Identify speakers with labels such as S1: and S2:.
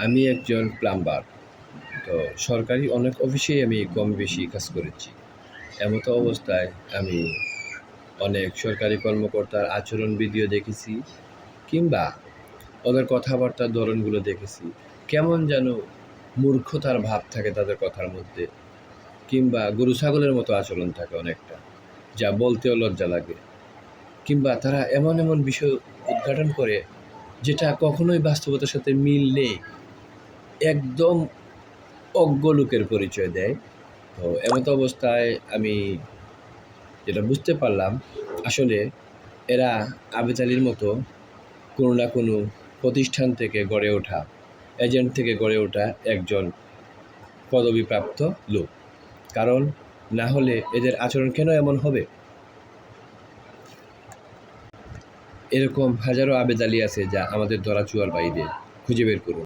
S1: আমি একজন প্লাম্বার। তো সরকারি অনেক অফিসেই আমি কম বেশি কাজ করেছি। এমতো অবস্থায় আমি অনেক সরকারি কর্মকর্তার আচরণবিধিও দেখেছি, কিংবা ওদের কথাবার্তার ধরনগুলো দেখেছি। কেমন যেন মূর্খতার ভাব থাকে তাদের কথার মধ্যে, কিংবা গরু ছাগলের মতো আচরণ থাকে অনেকটা, যা বলতেও লজ্জা লাগে। কিংবা তারা এমন এমন বিষয় উদ্ঘাটন করে যেটা কখনোই বাস্তবতার সাথে মিল নেই, একদম অজ্ঞ লোকের পরিচয় দেয়। তো এমতো অবস্থায় আমি যেটা বুঝতে পারলাম, আসলে এরা আবেদ আলীর মতো কোনো না কোনো প্রতিষ্ঠান থেকে গড়ে ওঠা, এজেন্ট থেকে গড়ে ওঠা একজন পদবিপ্রাপ্ত লোক। কারণ না হলে এদের আচরণ কেন এমন হবে? এরকম হাজারো আবেদ আলী আছে যা আমাদের ধরা ছোঁয়ার বাইরে। খুঁজে বের করুন।